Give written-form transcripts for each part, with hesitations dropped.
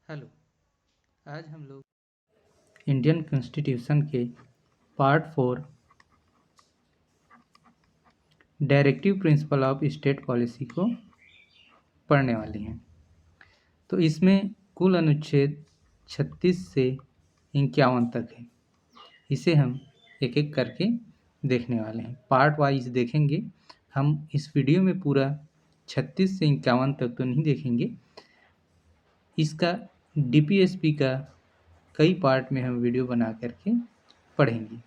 Hello. आज हम लोग इंडियन कॉन्स्टिट्यूशन के part 4 directive principle of state policy को पढ़ने वाले हैं। तो इसमें कुल अनुच्छेद 36 से 51 तक है। इसे हम एक एक करके देखने वाले हैं, पार्ट वाइज देखेंगे। हम इस वीडियो में पूरा 36 से 51 तक तो नहीं देखेंगे, इसका डीपीएसपी का कई पार्ट में हम वीडियो बना करके पढ़ेंगे।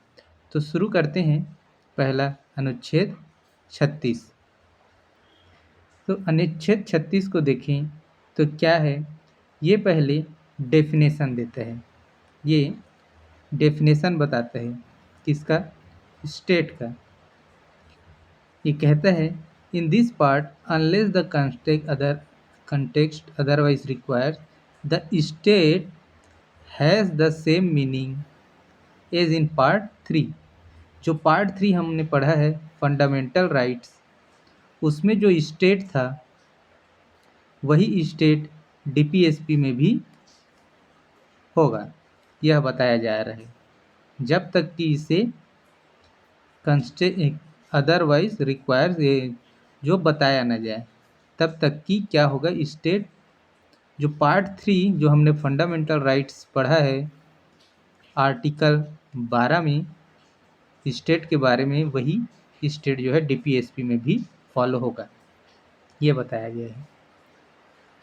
तो शुरू करते हैं। पहला अनुच्छेद 36। तो अनुच्छेद 36 को देखें तो क्या है, ये पहले डेफिनेशन देता है। ये डेफिनेशन बताता है किसका, स्टेट का। ये कहता है in this part unless the context otherwise requires the state has the same meaning as in part 3। जो पार्ट 3 हमने पढ़ा है फंडामेंटल राइट्स, उसमें जो स्टेट था वही स्टेट डीपीएसपी में भी होगा, यह बताया जा रहा है। जब तक कि इसे अदरवाइज रिक्वायर्स जो बताया ना जाए, तब तक कि क्या होगा, स्टेट। जो पार्ट 3 जो हमने फंडामेंटल राइट्स पढ़ा है आर्टिकल 12 में स्टेट के बारे में, वही स्टेट जो है डीपीएसपी में भी फॉलो होगा, ये बताया गया है।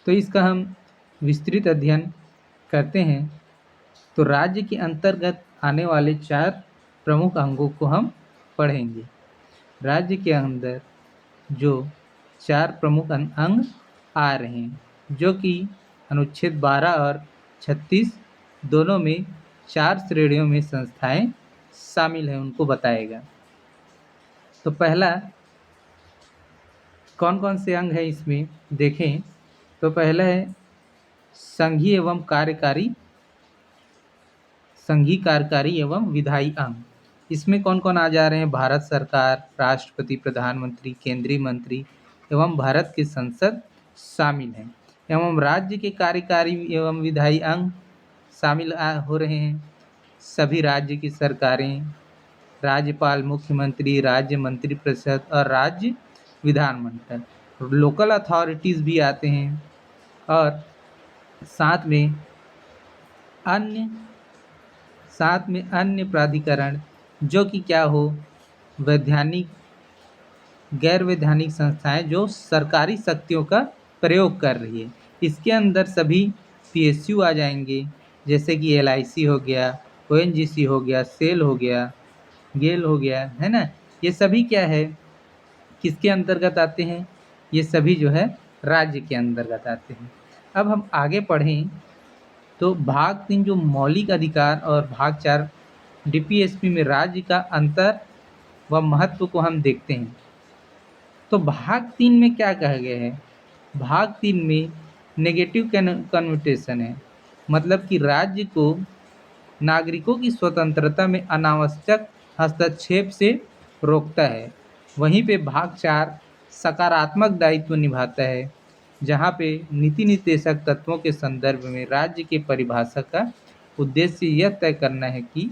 तो इसका हम विस्तृत अध्ययन करते हैं। तो राज्य के अंतर्गत आने वाले 4 प्रमुख अंगों को हम पढ़ेंगे। राज्य के अंदर जो 4 प्रमुख अंग आ रहे हैं, जो कि अनुच्छेद 12 और 36 दोनों में 4 श्रेणियों में संस्थाएं शामिल हैं, उनको बताएगा। तो पहला कौन कौन से अंग है इसमें देखें। तो पहला है संघीय एवं कार्यकारी एवं विधायी अंग। इसमें कौन कौन आ जा रहे हैं, भारत सरकार, राष्ट्रपति, प्रधानमंत्री, केंद्रीय मंत्री एवं भारत के संसद शामिल हैं। एवं राज्य के कार्यकारी एवं विधायी अंग शामिल हो रहे हैं सभी राज्य की सरकारें, राज्यपाल, मुख्यमंत्री, राज्य मंत्रिपरिषद और राज्य विधानमंडल। लोकल अथॉरिटीज़ भी आते हैं, और साथ में अन्य प्राधिकरण, जो कि क्या हो, वैधानिक, गैर वैधानिक संस्थाएं जो सरकारी शक्तियों का प्रयोग कर रही है। इसके अंदर सभी पीएसयू आ जाएंगे, जैसे कि एलआईसी हो गया, ओएनजीसी हो गया, सेल हो गया, गेल हो गया, है ना। ये सभी क्या है, किसके अंतर्गत आते हैं, ये सभी जो है राज्य के अंतर्गत आते हैं। अब हम आगे पढ़ें तो भाग 3 जो मौलिक अधिकार और भाग 4 डीपीएसपी में राज्य का अंतर व महत्व को हम देखते हैं। तो भाग 3 में क्या कहा गया है, भाग 3 में नेगेटिव कन्नोटेशन है, मतलब कि राज्य को नागरिकों की स्वतंत्रता में अनावश्यक हस्तक्षेप से रोकता है। वहीं पे भाग 4 सकारात्मक दायित्व निभाता है, जहाँ पे नीति निर्देशक तत्वों के संदर्भ में राज्य के परिभाषा का उद्देश्य यह तय करना है कि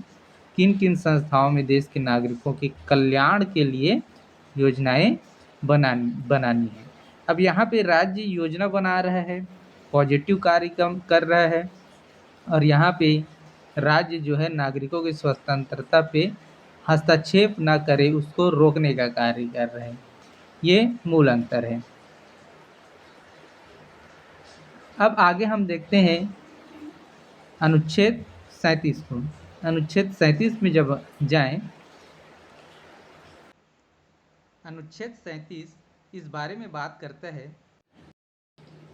किन किन संस्थाओं में देश के नागरिकों के कल्याण के लिए योजनाएं बनानी है। अब यहाँ पे राज्य योजना बना रहा है, पॉजिटिव कार्यक्रम कर रहा है, और यहाँ पे राज्य जो है नागरिकों की स्वतंत्रता पे हस्तक्षेप ना करे, उसको रोकने का कार्य कर रहे हैं। ये मूल अंतर है। अब आगे हम देखते हैं अनुच्छेद 37 को। अनुच्छेद 37 में जब जाएं, अनुच्छेद 37 इस बारे में बात करता है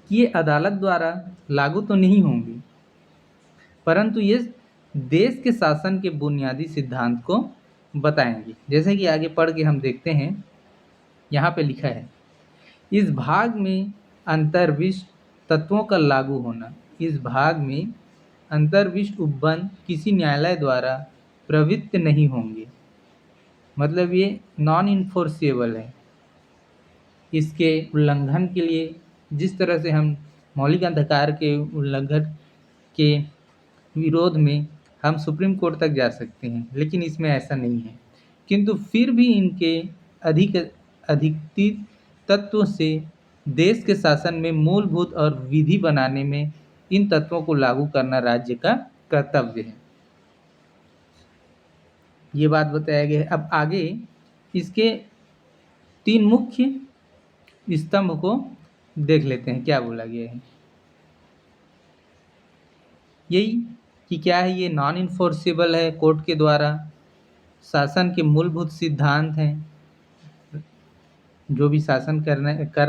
कि ये अदालत द्वारा लागू तो नहीं होंगी, परंतु ये देश के शासन के बुनियादी सिद्धांत को बताएंगे। जैसे कि आगे पढ़ के हम देखते हैं, यहाँ पे लिखा है इस भाग में अंतर्विष्ट तत्वों का लागू होना। इस भाग में अंतर्विष्ट उपबंध किसी न्यायालय द्वारा प्रवृत्त नहीं होंगे, मतलब ये नॉन इन्फोर्सेबल है। इसके उल्लंघन के लिए, जिस तरह से हम मौलिक अधिकार के उल्लंघन के विरोध में हम सुप्रीम कोर्ट तक जा सकते हैं, लेकिन इसमें ऐसा नहीं है। किंतु फिर भी इनके अधिकतर तत्वों से देश के शासन में मूलभूत और विधि बनाने में इन तत्वों को लागू करना राज्य का कर्तव्य है। ये बात बताया गया है। अब आगे इसके 3 मुख्य स्तंभ को देख लेते हैं, क्या बोला गया है। यही कि क्या है, ये नॉन इन्फोर्सेबल है, कोर्ट के द्वारा शासन के मूलभूत सिद्धांत हैं। जो भी शासन कर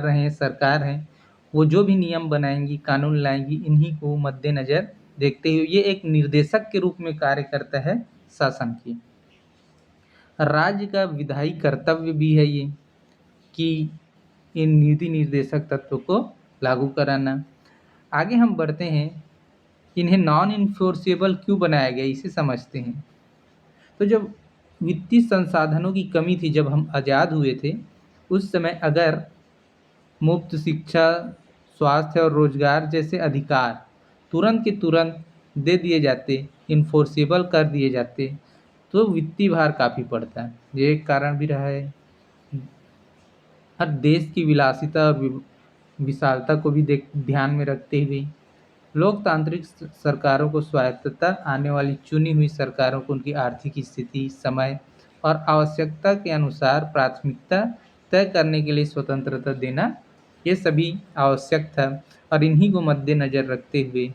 रहे हैं, सरकार है, वो जो भी नियम बनाएंगी, कानून लाएंगी, इन्हीं को मद्देनजर देखते हुए ये एक निर्देशक के रूप में कार्य करता है शासन की। राज्य का विधायी कर्तव्य भी है ये कि इन नीति निर्देशक तत्वों को लागू कराना। आगे हम बढ़ते हैं, इन्हें नॉन इन्फोर्सेबल क्यों बनाया गया, इसे समझते हैं। तो जब वित्तीय संसाधनों की कमी थी, जब हम आज़ाद हुए थे, उस समय अगर मुफ्त शिक्षा, स्वास्थ्य और रोजगार जैसे अधिकार तुरंत के तुरंत दे दिए जाते, इन्फोर्सेबल कर दिए जाते, तो वित्तीय भार काफ़ी पड़ता है। ये एक कारण भी रहा है। हर देश की विलासिता और विशालता को भी ध्यान में रखते हुए लोकतांत्रिक सरकारों को स्वायत्तता, आने वाली चुनी हुई सरकारों को उनकी आर्थिक स्थिति, समय और आवश्यकता के अनुसार प्राथमिकता तय करने के लिए स्वतंत्रता देना, ये सभी आवश्यक था। और इन्हीं को मद्देनजर रखते हुए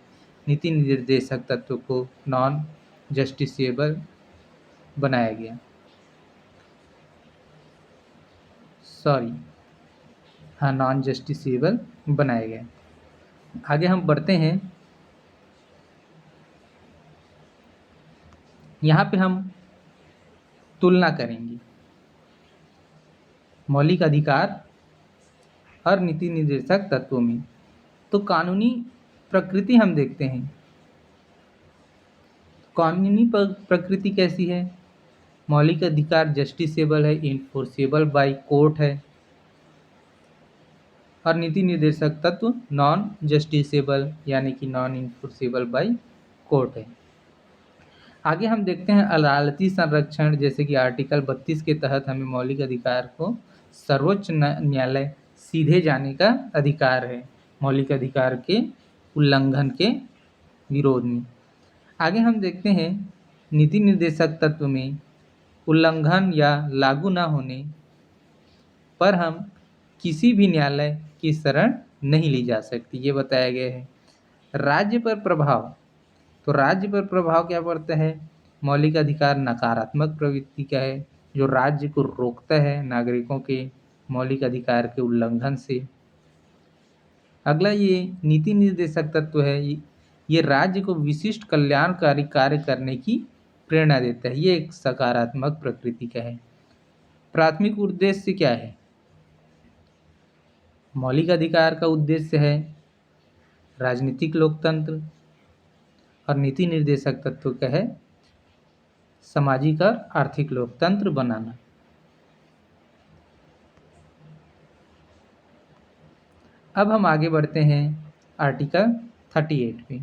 नीति निर्देशक तत्व को नॉन जस्टिसेबल बनाया गया। नॉन जस्टिसेबल बनाया गया। आगे हम बढ़ते हैं। यहाँ पे हम तुलना करेंगे मौलिक अधिकार और नीति निर्देशक तत्वों में। तो कानूनी प्रकृति हम देखते हैं। कानूनी प्रकृति कैसी है? मौलिक अधिकार जस्टिसेबल है, इन्फोर्सेबल बाय कोर्ट है, और नीति निर्देशक तत्व नॉन जस्टिसेबल यानी कि नॉन इन्फोर्सेबल बाय कोर्ट है। आगे हम देखते हैं अदालती संरक्षण, जैसे कि आर्टिकल 32 के तहत हमें मौलिक अधिकार को सर्वोच्च न्यायालय सीधे जाने का अधिकार है मौलिक अधिकार के उल्लंघन के विरोध में। आगे हम देखते हैं नीति निर्देशक तत्व में उल्लंघन या लागू न होने पर हम किसी भी न्यायालय की शरण नहीं ली जा सकती, ये बताया गया है। राज्य पर प्रभाव, तो राज्य पर प्रभाव क्या पड़ता है? मौलिक अधिकार नकारात्मक प्रवृत्ति का है, जो राज्य को रोकता है नागरिकों के मौलिक अधिकार के उल्लंघन से। अगला ये नीति निर्देशक तत्व है, ये राज्य को विशिष्ट कल्याणकारी कार्य करने की प्रेरणा देता है, ये एक सकारात्मक प्रकृति का है। प्राथमिक उद्देश्य क्या है? मौलिक अधिकार का उद्देश्य है राजनीतिक लोकतंत्र, और नीति निर्देशक तत्व का है सामाजिक और आर्थिक लोकतंत्र बनाना। अब हम आगे बढ़ते हैं आर्टिकल 38 पे।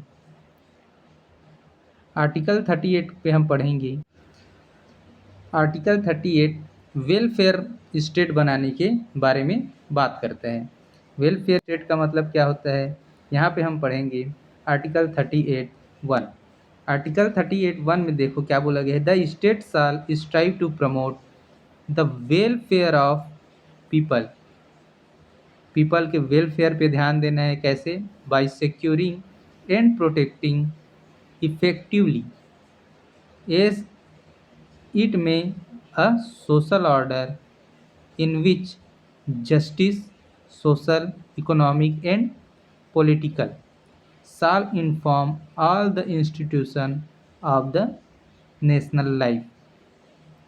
आर्टिकल 38 पे हम पढ़ेंगे। आर्टिकल 38 वेलफेयर स्टेट बनाने के बारे में बात करता है। वेलफेयर स्टेट का मतलब क्या होता है, यहाँ पे हम पढ़ेंगे आर्टिकल 38(1). आर्टिकल 38(1) में देखो क्या बोला गया है, the state shall strive to promote the welfare of people. People के वेलफेयर पे ध्यान देना है, कैसे? By securing and protecting effectively as it may a social order in which justice, social, economic and political shall inform all the institution of the national life।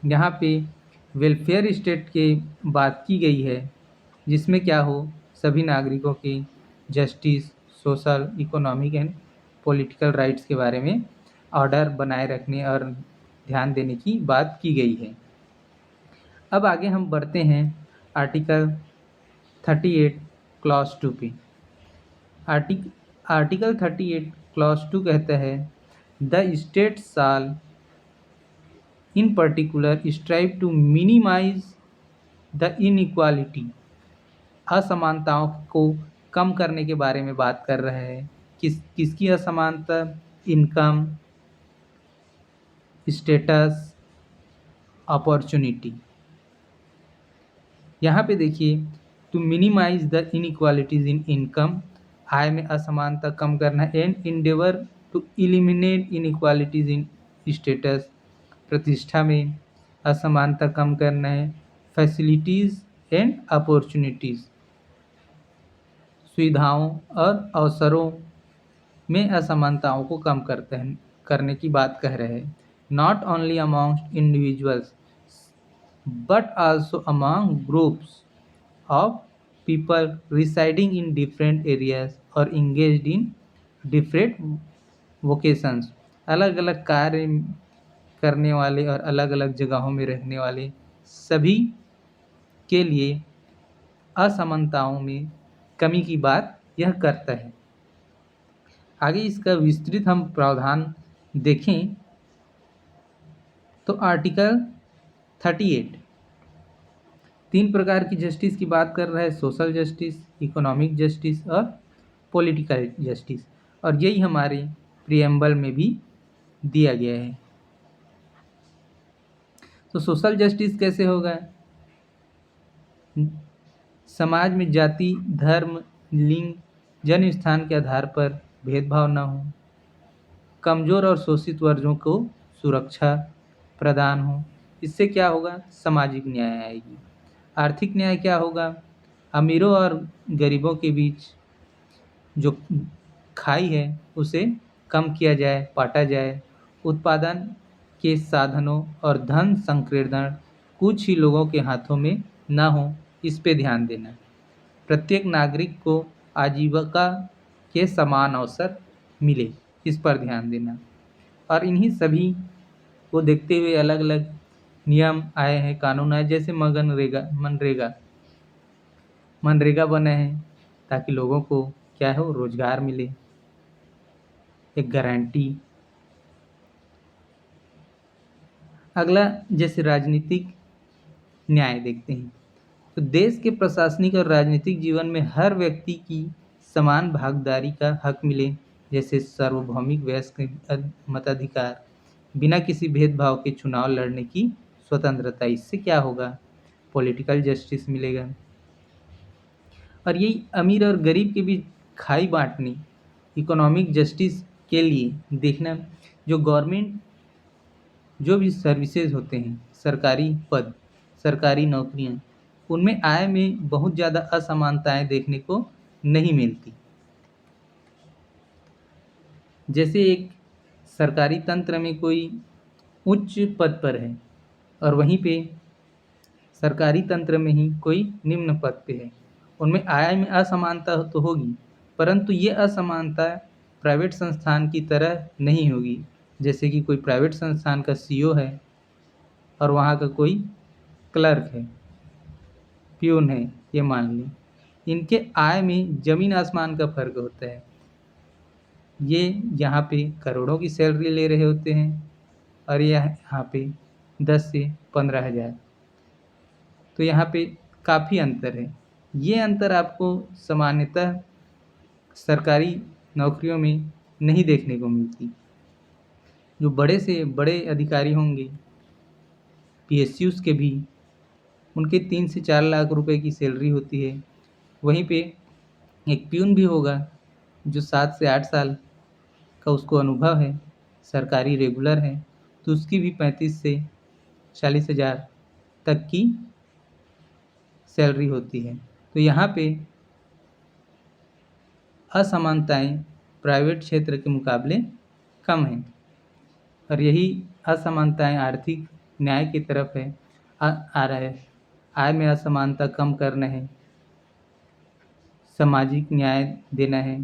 यहाँ पे welfare state की बात की गई है, जिसमें क्या हो, सभी नागरिकों के justice, social, economic and political rights के बारे में ऑर्डर बनाए रखने और ध्यान देने की बात की गई है। अब आगे हम बढ़ते हैं आर्टिकल 38 क्लॉज 2 पे। आर्टिकल 38 क्लॉज 2 कहता है the state shall in particular strive to minimise the inequality, असमानताओं को कम करने के बारे में बात कर रहा है। किसकी असमानता? Income, status, opportunity. यहाँ पे देखिए, to minimise the inequalities in income, आय में असमानता कम करना, and endeavour to eliminate inequalities in status, प्रतिष्ठा में असमानता कम करना है। फैसिलिटीज एंड अपॉर्चुनिटीज, सुविधाओं और अवसरों में असमानताओं को कम करने की बात कह रहे हैं। Not only among individuals but also among groups of people residing in different areas or engaged in different vocations, अलग अलग कार्य करने वाले और अलग अलग जगहों में रहने वाले सभी के लिए असमानताओं में कमी की बात यह करता है। आगे इसका विस्तृत हम प्रावधान देखें तो आर्टिकल 38 तीन प्रकार की जस्टिस की बात कर रहा है, सोशल जस्टिस, इकोनॉमिक जस्टिस और पॉलिटिकल जस्टिस, और यही हमारे प्रियम्बल में भी दिया गया है। तो सोशल जस्टिस कैसे होगा? समाज में जाति, धर्म, लिंग, जन्म स्थान के आधार पर भेदभाव न हो, कमजोर और शोषित वर्गों को सुरक्षा प्रदान हो। इससे क्या होगा? सामाजिक न्याय आएगी। आर्थिक न्याय क्या होगा? अमीरों और गरीबों के बीच जो खाई है उसे कम किया जाए, बांटा जाए। उत्पादन के साधनों और धन संकीर्णन कुछ ही लोगों के हाथों में न हो, इस पे ध्यान देना। प्रत्येक नागरिक को आजीविका के समान अवसर मिले, इस पर ध्यान देना। और इन्हीं सभी को देखते हुए अलग अलग नियम आए हैं, कानून आए, जैसे मनरेगा बना है ताकि लोगों को क्या हो, रोजगार मिले, एक गारंटी। अगला जैसे राजनीतिक न्याय देखते हैं, तो देश के प्रशासनिक और राजनीतिक जीवन में हर व्यक्ति की समान भागीदारी का हक मिले, जैसे सार्वभौमिक वयस्क मताधिकार, बिना किसी भेदभाव के चुनाव लड़ने की स्वतंत्रता। इससे क्या होगा? पॉलिटिकल जस्टिस मिलेगा। और यही अमीर और गरीब के बीच खाई बांटने, इकोनॉमिक जस्टिस के लिए देखना, जो गवर्नमेंट जो भी सर्विसेज होते हैं, सरकारी पद, सरकारी नौकरियां, उनमें आय में बहुत ज़्यादा असमानताएं देखने को नहीं मिलती। जैसे एक सरकारी तंत्र में कोई उच्च पद पर है और वहीं पे सरकारी तंत्र में ही कोई निम्न पद पे है, उनमें आय में असमानता तो होगी, परंतु ये असमानता प्राइवेट संस्थान की तरह नहीं होगी। जैसे कि कोई प्राइवेट संस्थान का सीईओ है और वहाँ का कोई क्लर्क है, प्यून है, ये मान लें, इनके आय में जमीन आसमान का फर्क होता है। ये यहाँ पे करोड़ों की सैलरी ले रहे होते हैं और यहाँ पे 10 से 15,000। तो यहाँ पे काफ़ी अंतर है। ये अंतर आपको सामान्यतः सरकारी नौकरियों में नहीं देखने को मिलती। जो बड़े से बड़े अधिकारी होंगे, पीएसयूज़ के भी, उनके 3 से 4 लाख रुपए की सैलरी होती है। वहीं पे एक प्यून भी होगा जो 7 से 8 साल का उसको अनुभव है, सरकारी रेगुलर है, तो उसकी भी 35 से 40,000 तक की सैलरी होती है। तो यहाँ पे असमानताएं प्राइवेट क्षेत्र के मुकाबले कम हैं और यही असमानताएं आर्थिक न्याय की तरफ है आ रहा है। आय में असमानता कम करना है, सामाजिक न्याय देना है,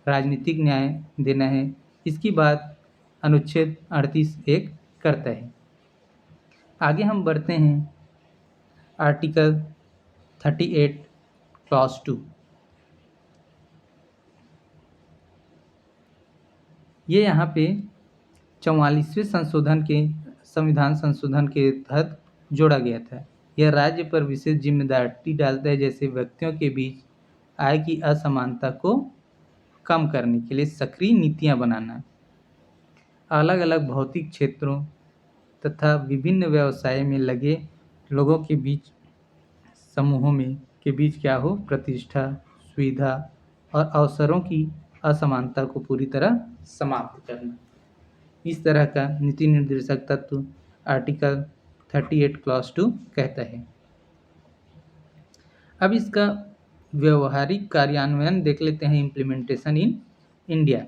राजनीतिक न्याय देना है, इसकी बात अनुच्छेद 38(1) करता है। आगे हम बढ़ते हैं आर्टिकल 38 क्लॉज 2। ये यहाँ पे 44वें संविधान संशोधन के तहत जोड़ा गया था। यह राज्य पर विशेष जिम्मेदारी डालता है, जैसे व्यक्तियों के बीच आय की असमानता को कम करने के लिए सक्रिय नीतियां बनाना, अलग अलग भौतिक क्षेत्रों तथा विभिन्न व्यवसाय में लगे लोगों के बीच समूहों में के बीच क्या हो, प्रतिष्ठा, सुविधा और अवसरों की असमानता को पूरी तरह समाप्त करना। इस तरह का नीति निर्देशक तत्व आर्टिकल 38 क्लॉज 2 कहता है। अब इसका व्यवहारिक कार्यान्वयन देख लेते हैं, इम्प्लीमेंटेशन इन इंडिया।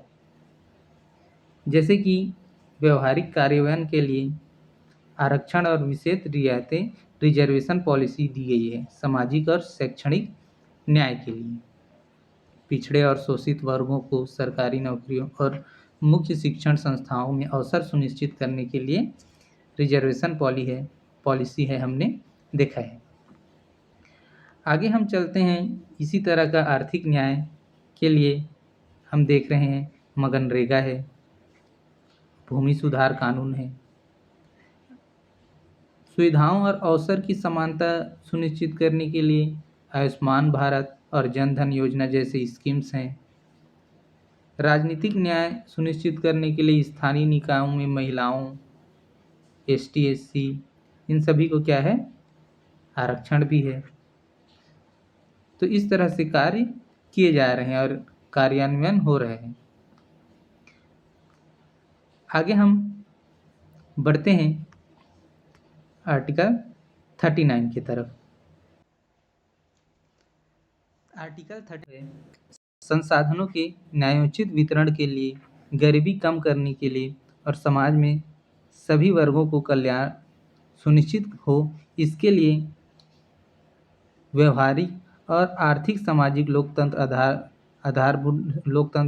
जैसे कि व्यवहारिक कार्यान्वयन के लिए आरक्षण और विशेष रियायतें रिजर्वेशन पॉलिसी दी गई है सामाजिक और शैक्षणिक न्याय के लिए। पिछड़े और शोषित वर्गों को सरकारी नौकरियों और मुख्य शिक्षण संस्थाओं में अवसर सुनिश्चित करने के लिए रिजर्वेशन पॉलिसी है, हमने देखा है। आगे हम चलते हैं, इसी तरह का आर्थिक न्याय के लिए हम देख रहे हैं मनरेगा है, भूमि सुधार कानून है, सुविधाओं और अवसर की समानता सुनिश्चित करने के लिए आयुष्मान भारत और जन धन योजना जैसे स्कीम्स हैं। राजनीतिक न्याय सुनिश्चित करने के लिए स्थानीय निकायों में महिलाओं, ST SC इन सभी को क्या है, आरक्षण भी है। तो इस तरह से कार्य किए जा रहे हैं और कार्यान्वयन हो रहे हैं। आगे हम बढ़ते हैं आर्टिकल 39 की तरफ। आर्टिकल 30 संसाधनों के न्यायोचित वितरण के लिए, गरीबी कम करने के लिए और समाज में सभी वर्गों को कल्याण सुनिश्चित हो, इसके लिए व्यवहारिक और आर्थिक सामाजिक लोकतंत्र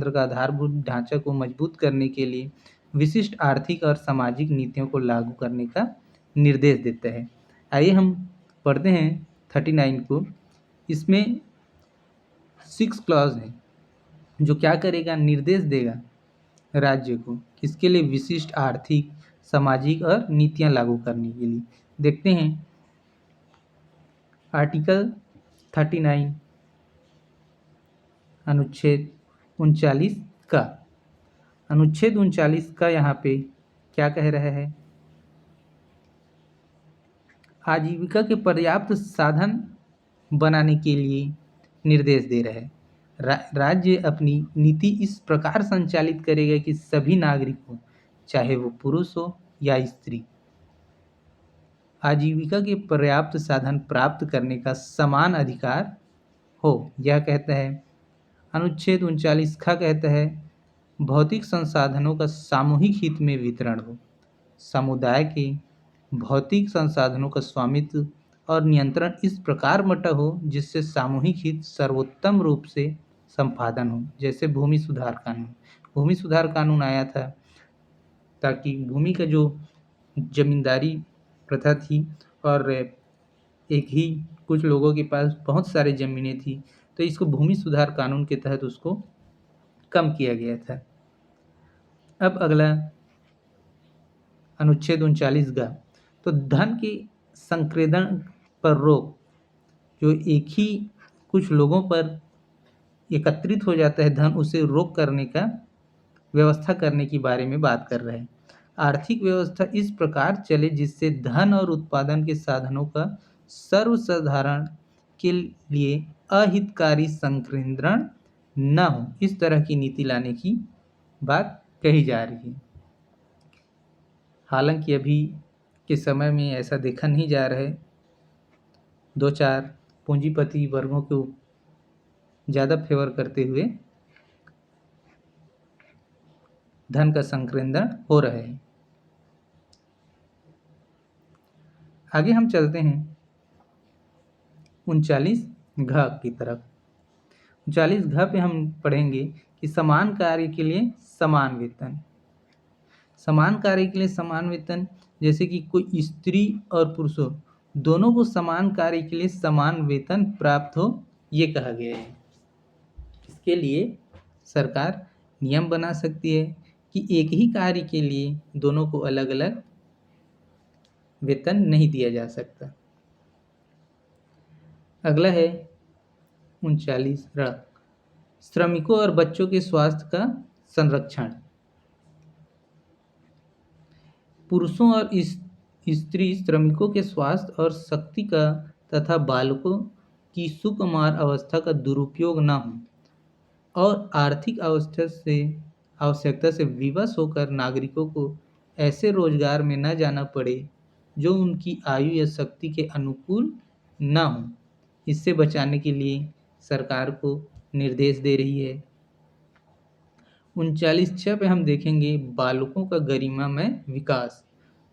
का आधारभूत ढांचा को मजबूत करने के लिए विशिष्ट आर्थिक और सामाजिक नीतियों को लागू करने का निर्देश देता है। आइए हम पढ़ते हैं 39 को। इसमें 6 क्लॉज है जो क्या करेगा, निर्देश देगा राज्य को किसके लिए, विशिष्ट आर्थिक, सामाजिक और नीतियां लागू करने के लिए। देखते हैं आर्टिकल 39 अनुच्छेद 39 का। अनुच्छेद 39 का यहाँ पे क्या कह रहा है, आजीविका के पर्याप्त साधन बनाने के लिए निर्देश दे रहा है। राज्य अपनी नीति इस प्रकार संचालित करेगा कि सभी नागरिकों, चाहे वो पुरुष हो या स्त्री, आजीविका के पर्याप्त साधन प्राप्त करने का समान अधिकार हो। यह कहता है अनुच्छेद 39 का, कहता है भौतिक संसाधनों का सामूहिक हित में वितरण हो। समुदाय के भौतिक संसाधनों का स्वामित्व और नियंत्रण इस प्रकार बंटा हो जिससे सामूहिक हित सर्वोत्तम रूप से संपादन हो। जैसे भूमि सुधार कानून आया था ताकि भूमि का जो जमींदारी प्रथा थी और एक ही कुछ लोगों के पास बहुत सारे ज़मीनें थी, तो इसको भूमि सुधार कानून के तहत उसको कम किया गया था। अब अगला अनुच्छेद 39 का, तो धन के संक्रेदन पर रोक, जो एक ही कुछ लोगों पर एकत्रित हो जाता है धन, उसे रोक करने का व्यवस्था करने के बारे में बात कर रहे हैं। आर्थिक व्यवस्था इस प्रकार चले जिससे धन और उत्पादन के साधनों का सर्वसाधारण के लिए अहितकारी संकेंद्रण न हो, इस तरह की नीति लाने की बात कही जा रही है। हालांकि अभी के समय में ऐसा देखा नहीं जा रहा है, 2-4 पूंजीपति वर्गों को ज़्यादा फेवर करते हुए धन का संकेंद्रण हो रहा है। आगे हम चलते हैं 39 घ की तरफ। 39 घ पे हम पढ़ेंगे कि समान कार्य के लिए समान वेतन। समान कार्य के लिए समान वेतन, जैसे कि कोई स्त्री और पुरुष हो, दोनों को समान कार्य के लिए समान वेतन प्राप्त हो, ये कहा गया है। इसके लिए सरकार नियम बना सकती है कि एक ही कार्य के लिए दोनों को अलग अलग वेतन नहीं दिया जा सकता। अगला है 39 श्रमिकों और बच्चों के स्वास्थ्य का संरक्षण। पुरुषों और स्त्री श्रमिकों के स्वास्थ्य और शक्ति का तथा बालकों की सुकुमार अवस्था का दुरुपयोग न हो और आर्थिक आवश्यकता से विवश होकर नागरिकों को ऐसे रोजगार में न जाना पड़े जो उनकी आयु या शक्ति के अनुकूल न हो, इससे बचाने के लिए सरकार को निर्देश दे रही है। 39 पे हम देखेंगे बालकों का गरिमामय विकास।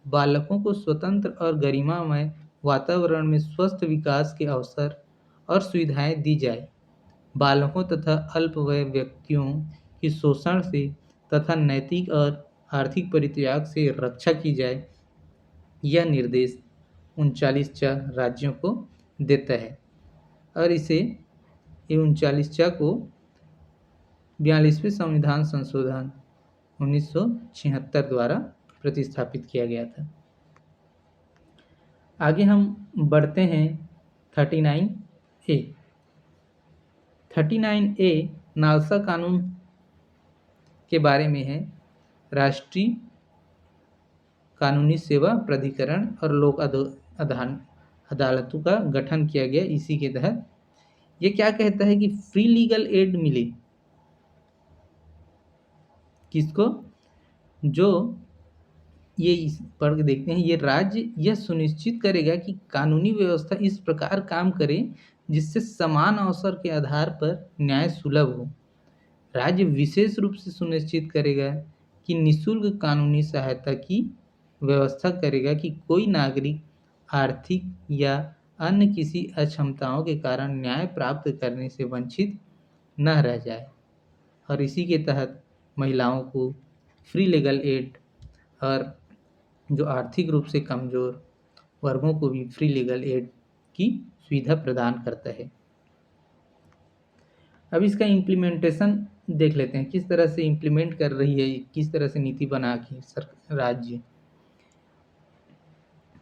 बालकों को स्वतंत्र और गरिमामय वातावरण में स्वस्थ विकास के अवसर और सुविधाएं दी जाए। बालकों तथा अल्पवय व्यक्तियों की शोषण से तथा नैतिक और आर्थिक परित्याग से रक्षा की जाए, यह निर्देश 39 राज्यों को देता है और इसे 39 को 42वें संविधान संशोधन 1976 द्वारा प्रतिस्थापित किया गया था। आगे हम बढ़ते हैं 39A। 39A नालसा कानून के बारे में है। राष्ट्रीय कानूनी सेवा प्राधिकरण और लोक अदालतों का गठन किया गया। इसी के तहत ये क्या कहता है कि फ्री लीगल एड मिले किसको, जो ये पढ़ के देखते हैं, ये राज्य यह सुनिश्चित करेगा कि कानूनी व्यवस्था इस प्रकार काम करे जिससे समान अवसर के आधार पर न्याय सुलभ हो। राज्य विशेष रूप से सुनिश्चित करेगा कि निःशुल्क कानूनी सहायता की व्यवस्था करेगा कि कोई नागरिक आर्थिक या अन्य किसी अक्षमताओं के कारण न्याय प्राप्त करने से वंचित न रह जाए। और इसी के तहत महिलाओं को फ्री लीगल एड और जो आर्थिक रूप से कमजोर वर्गों को भी फ्री लीगल एड की सुविधा प्रदान करता है। अब इसका इम्प्लीमेंटेशन देख लेते हैं, किस तरह से इम्प्लीमेंट कर रही है, किस तरह से नीति बना के राज्य।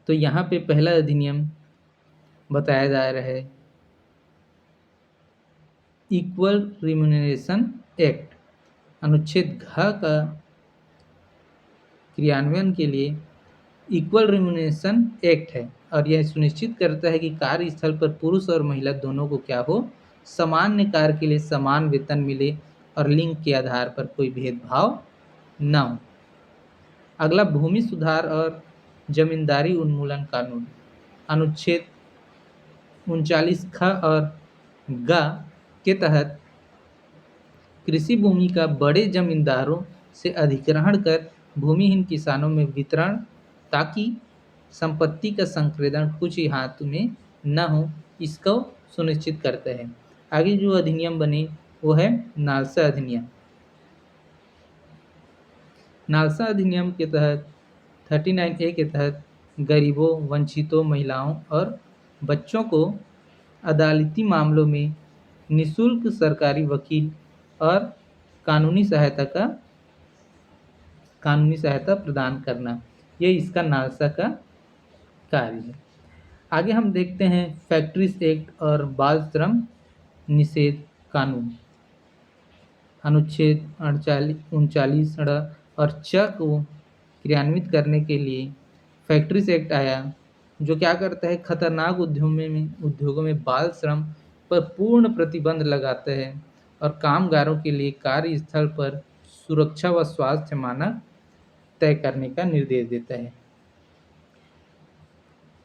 तो यहाँ पे पहला अधिनियम बताया जा रहा है इक्वल रिम्यूनरेशन एक्ट। अनुच्छेद घ का क्रियान्वयन के लिए इक्वल रिम्यूनरेशन एक्ट है और यह सुनिश्चित करता है कि कार्यस्थल पर पुरुष और महिला दोनों को क्या हो, सामान्य कार्य के लिए समान वेतन मिले और लिंग के आधार पर कोई भेदभाव न हो। अगला भूमि सुधार और जमींदारी उन्मूलन कानून। अनुच्छेद 39 ख और ग के तहत कृषि भूमि का बड़े जमींदारों से अधिग्रहण कर भूमिहीन किसानों में वितरण ताकि संपत्ति का संक्रेदन कुछ ही हाथ में न हो, इसको सुनिश्चित करता है। आगे जो अधिनियम बने वो है नालसा अधिनियम। नालसा अधिनियम के तहत 39A के तहत गरीबों, वंचितों, महिलाओं और बच्चों को अदालती मामलों में निःशुल्क सरकारी वकील और कानूनी सहायता प्रदान करना, ये इसका नालसा का कार्य है। आगे हम देखते हैं फैक्ट्रीज एक्ट और बाल श्रम निषेध कानून। अनुच्छेद 39 और च को क्रियान्वित करने के लिए फैक्ट्रीज एक्ट आया, जो क्या करता है, खतरनाक उद्योगों में बाल श्रम पर पूर्ण प्रतिबंध लगाता है और कामगारों के लिए कार्यस्थल पर सुरक्षा व स्वास्थ्य मानक तय करने का निर्देश देता है।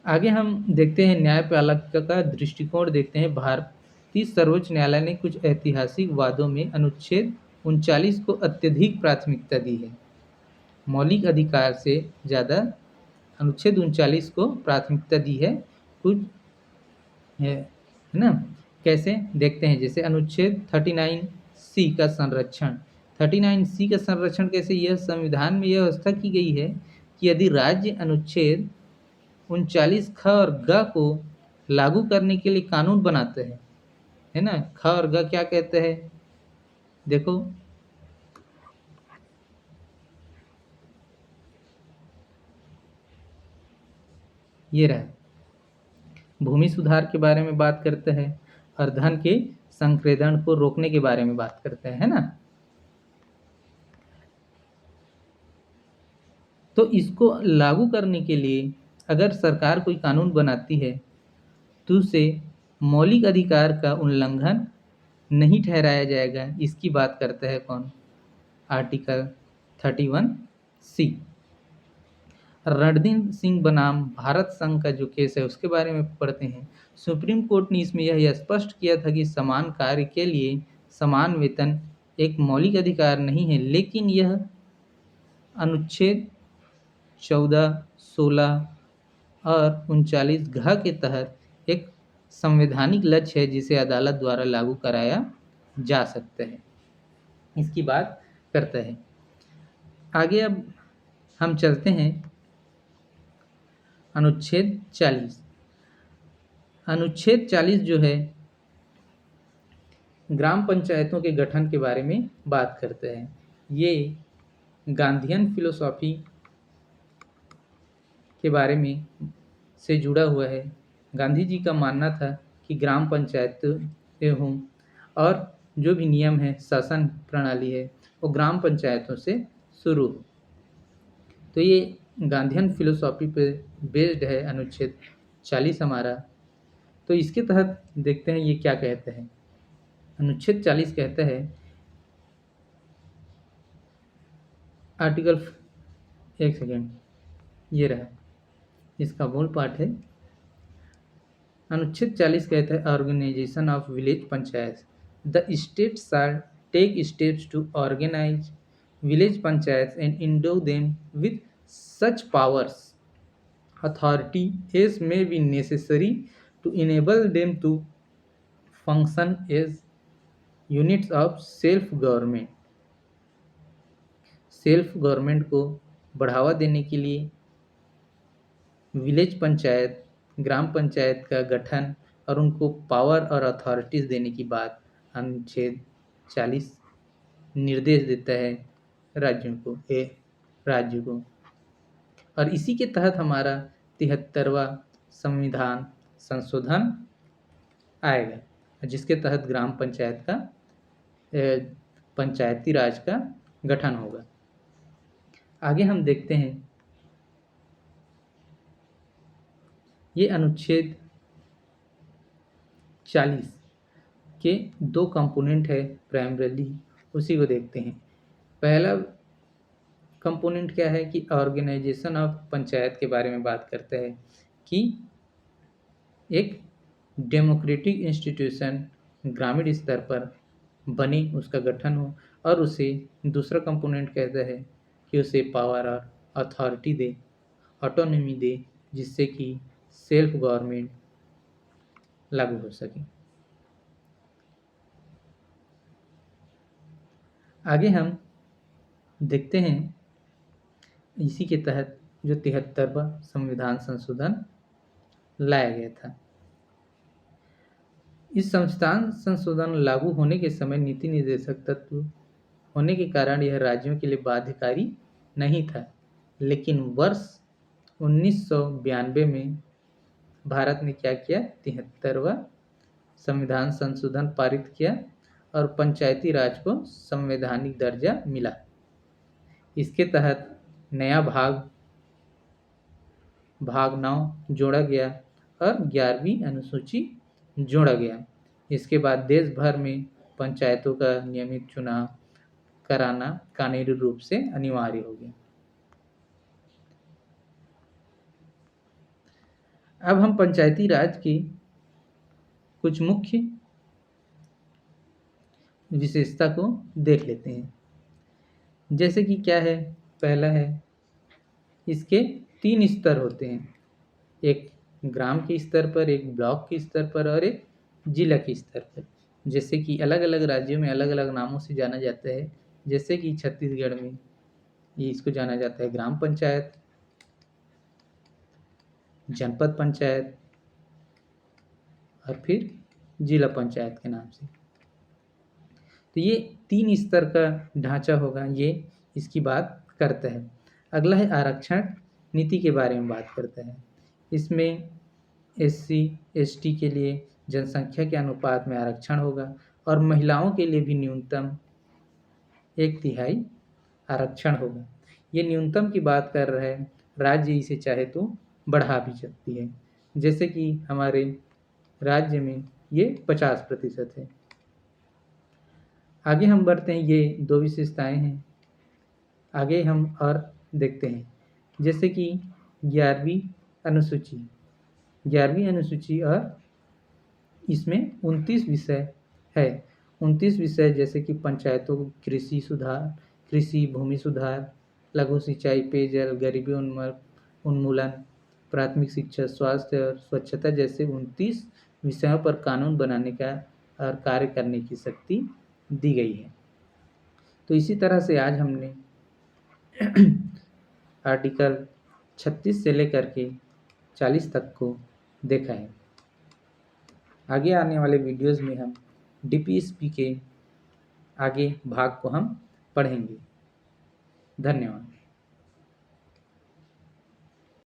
आगे हम देखते हैं न्यायपालिका का दृष्टिकोण देखते हैं। भारतीय सर्वोच्च न्यायालय ने कुछ ऐतिहासिक वादों में अनुच्छेद 39 को अत्यधिक प्राथमिकता दी है। मौलिक अधिकार से ज़्यादा अनुच्छेद 39 को प्राथमिकता दी है। कुछ है ना, कैसे देखते हैं। जैसे अनुच्छेद 39C का संरक्षण। 39C का संरक्षण कैसे, यह संविधान में यह व्यवस्था की गई है कि यदि राज्य अनुच्छेद 39 ख और ग को लागू करने के लिए कानून बनाते हैं, है ना। ख और ग क्या कहते हैं, देखो, ये रहा। भूमि सुधार के बारे में बात करते हैं और धन के संक्रेदन को रोकने के बारे में बात करते हैं, है ना। तो इसको लागू करने के लिए अगर सरकार कोई कानून बनाती है तो उसे मौलिक अधिकार का उल्लंघन नहीं ठहराया जाएगा। इसकी बात करता है कौन? Article 31C। रणदीप सिंह बनाम भारत संघ का जो केस है उसके बारे में पढ़ते हैं। सुप्रीम कोर्ट ने इसमें यह स्पष्ट किया था कि समान कार्य के लिए समान वेतन एक मौलिक अधिकार नहीं है, लेकिन यह अनुच्छेद 14, 16 और 39 घ के तहत एक संवैधानिक लक्ष्य है जिसे अदालत द्वारा लागू कराया जा सकता है। इसकी बात करता है। आगे अब हम चलते हैं अनुच्छेद 40। अनुच्छेद 40 जो है ग्राम पंचायतों के गठन के बारे में बात करते हैं। ये गांधीयन फिलोसॉफी के बारे में से जुड़ा हुआ है। गांधी जी का मानना था कि ग्राम पंचायतें हों और जो भी नियम है, शासन प्रणाली है, वो ग्राम पंचायतों से शुरू हो। तो ये गांधीयन फिलोसॉफी पे बेस्ड है अनुच्छेद 40 हमारा। तो इसके तहत देखते हैं ये क्या कहते हैं। अनुच्छेद 40 कहता है, आर्टिकल, एक सेकेंड, ये रहा, इसका मूल पाठ है। अनुच्छेद 40 कहता है, organisation of village panchayat. The state shall take steps to organise village panchayat and endow them with such powers authority as may be necessary to enable them to function as units of self government। Self government को बढ़ावा देने के लिए village panchayat, ग्राम पंचायत का गठन और उनको power और अथॉरिटीज देने की बात अनुच्छेद 40 निर्देश देता है राज्यों को। और इसी के तहत हमारा 73वां संविधान संशोधन आएगा, जिसके तहत ग्राम पंचायत का पंचायती राज का गठन होगा। आगे हम देखते हैं, ये अनुच्छेद 40 के 2 कंपोनेंट है प्राइमरीली, उसी को देखते हैं। पहला कंपोनेंट क्या है कि ऑर्गेनाइजेशन ऑफ पंचायत के बारे में बात करता है कि एक डेमोक्रेटिक इंस्टीट्यूशन ग्रामीण स्तर पर बने, उसका गठन हो। और उसे दूसरा कंपोनेंट कहता है कि उसे पावर और अथॉरिटी दे, ऑटोनॉमी दे, जिससे कि सेल्फ गवर्नमेंट लागू हो सके। आगे हम देखते हैं इसी के तहत जो 73वां संविधान संशोधन लाया गया था। इस संविधान संशोधन लागू होने के समय नीति निर्देशक तत्व होने के कारण यह राज्यों के लिए बाध्यकारी नहीं था, लेकिन वर्ष 1992 में भारत ने क्या किया, 73वां संविधान संशोधन पारित किया और पंचायती राज को संवैधानिक दर्जा मिला। इसके तहत नया भाग 9 जोड़ा गया और 11वीं अनुसूची जोड़ा गया। इसके बाद देश भर में पंचायतों का नियमित चुनाव कराना कानूनी रूप से अनिवार्य हो गया। अब हम पंचायती राज की कुछ मुख्य विशेषता को देख लेते हैं। जैसे कि क्या है, पहला है इसके 3 स्तर होते हैं, एक ग्राम के स्तर पर, एक ब्लॉक के स्तर पर और एक जिला के स्तर पर। जैसे कि अलग अलग राज्यों में अलग अलग नामों से जाना जाता है। जैसे कि छत्तीसगढ़ में ये इसको जाना जाता है ग्राम पंचायत, जनपद पंचायत और फिर जिला पंचायत के नाम से। तो ये 3 स्तर का ढांचा होगा, ये इसकी बात करता है। अगला है आरक्षण नीति के बारे में बात करता है इसमें SC ST के लिए जनसंख्या के अनुपात में आरक्षण होगा और महिलाओं के लिए भी न्यूनतम 1/3 आरक्षण होगा। ये न्यूनतम की बात कर रहे हैं, राज्य इसे चाहे तो बढ़ा भी सकती है, जैसे कि हमारे राज्य में ये 50% है। आगे हम बढ़ते हैं, ये 2 विशेषताएं हैं। आगे हम और देखते हैं, जैसे कि 11वीं अनुसूची और इसमें 29 विषय है। 29 विषय जैसे कि पंचायतों कृषि सुधार, कृषि भूमि सुधार, लघु सिंचाई, पेयजल, गरीबी उन्मूलन, प्राथमिक शिक्षा, स्वास्थ्य और स्वच्छता जैसे 29 विषयों पर कानून बनाने का और कार्य करने की शक्ति दी गई है। तो इसी तरह से आज हमने आर्टिकल 36 से लेकर के 40 तक को देखा है। आगे आने वाले वीडियोज़ में हम DPSP के आगे भाग को हम पढ़ेंगे। धन्यवाद।